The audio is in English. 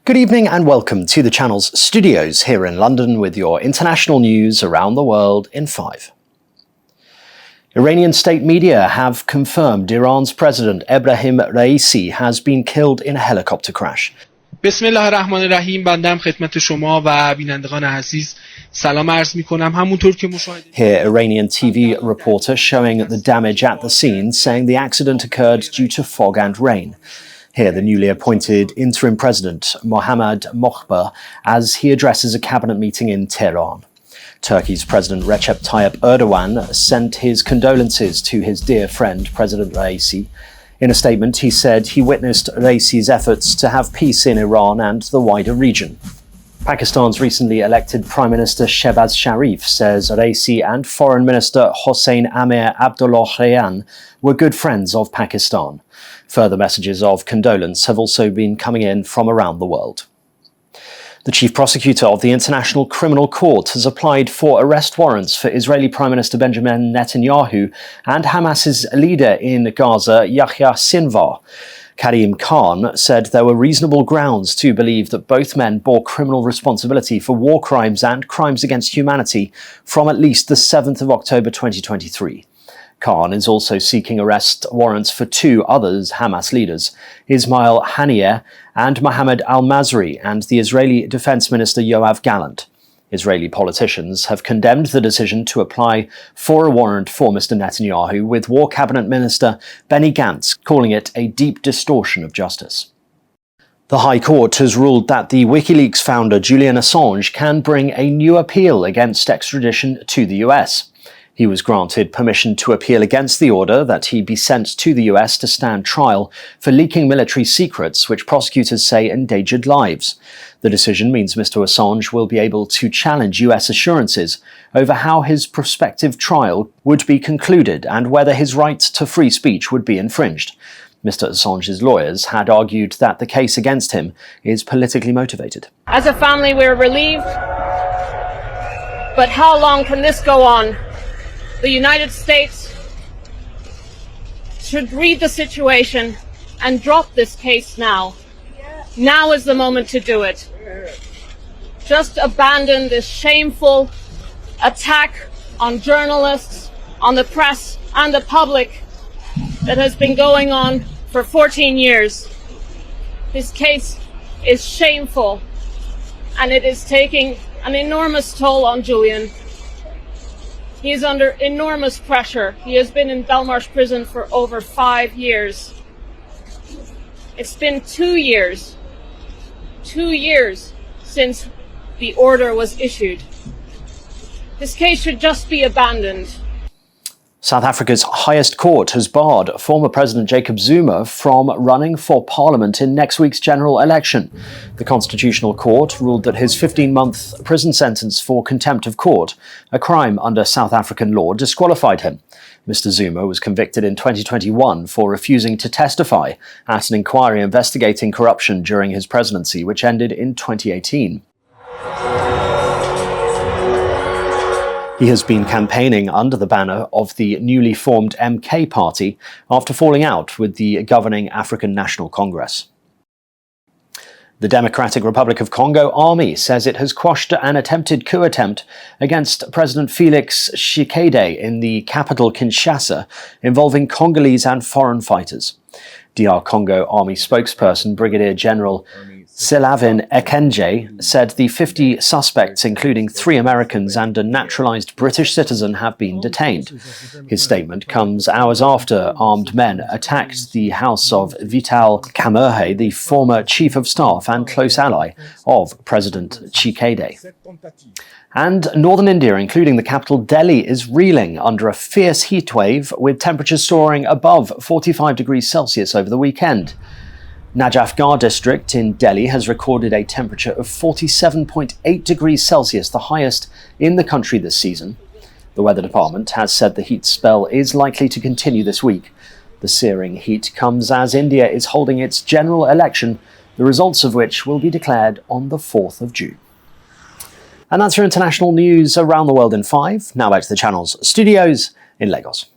Good evening and welcome to the channel's studios here in London with your international news around the world in 5. Iranian state media have confirmed Iran's president Ebrahim Raisi has been killed in a helicopter crash. بسم الله الرحمن الرحیم. بنده خدمت شما و بینندگان عزیز سلام عرض می‌کنم. همونطور که مشاهده Here, Iranian TV reporter showing the damage at the scene, saying the accident occurred due to fog and rain. Here, the newly appointed interim president, Mohammad Mokhbar, as he addresses a cabinet meeting in Tehran. Turkey's President Recep Tayyip Erdogan sent his condolences to his dear friend, President Raisi. In a statement, he said he witnessed Raisi's efforts to have peace in Iran and the wider region. Pakistan's recently elected Prime Minister Shehbaz Sharif says Raisi and Foreign Minister Hossein Amir Abdollahian were good friends of Pakistan. Further messages of condolence have also been coming in from around the world. The chief prosecutor of the International Criminal Court has applied for arrest warrants for Israeli Prime Minister Benjamin Netanyahu and Hamas's leader in Gaza, Yahya Sinwar. Karim Khan said there were reasonable grounds to believe that both men bore criminal responsibility for war crimes and crimes against humanity from at least the 7th of October 2023. Khan is also seeking arrest warrants for two others Hamas leaders, Ismail Haniyeh and Mohammed al-Masri, and the Israeli Defense Minister Yoav Gallant. Israeli politicians have condemned the decision to apply for a warrant for Mr. Netanyahu, with War Cabinet Minister Benny Gantz calling it a deep distortion of justice. The High Court has ruled that the WikiLeaks founder Julian Assange can bring a new appeal against extradition to the US. He was granted permission to appeal against the order that he be sent to the US to stand trial for leaking military secrets which prosecutors say endangered lives. The decision means Mr. Assange will be able to challenge US assurances over how his prospective trial would be concluded and whether his right to free speech would be infringed. Mr. Assange's lawyers had argued that the case against him is politically motivated. As a family, we're relieved. But how long can this go on? The United States should read the situation and drop this case now. Now is the moment to do it. Just abandon this shameful attack on journalists, on the press, and the public that has been going on for 14 years. This case is shameful, and it is taking an enormous toll on Julian. He is under enormous pressure. He has been in Belmarsh prison for over 5 years. It's been 2 years since the order was issued. This case should just be abandoned. South Africa's highest court has barred former President Jacob Zuma from running for parliament in next week's general election. The Constitutional Court ruled that his 15-month prison sentence for contempt of court, a crime under South African law, disqualified him. Mr. Zuma was convicted in 2021 for refusing to testify at an inquiry investigating corruption during his presidency, which ended in 2018. He has been campaigning under the banner of the newly formed MK party after falling out with the governing African National Congress. The Democratic Republic of Congo army says it has quashed an attempted coup attempt against President Felix Tshisekedi in the capital Kinshasa, involving Congolese and foreign fighters. DR Congo Army spokesperson Brigadier General Silavin Ekenje said the 50 suspects, including 3 Americans and a naturalized British citizen, have been detained. His statement comes hours after armed men attacked the house of Vital Kamerhe, the former chief of staff and close ally of President Tshisekedi. And northern India, including the capital Delhi, is reeling under a fierce heatwave, with temperatures soaring above 45 degrees Celsius over the weekend. Najafgarh district in Delhi has recorded a temperature of 47.8 degrees Celsius, the highest in the country this season. The weather department has said the heat spell is likely to continue this week. The searing heat comes as India is holding its general election, the results of which will be declared on the 4th of June. And that's your international news around the world in 5. Now back to the channel's studios in Lagos.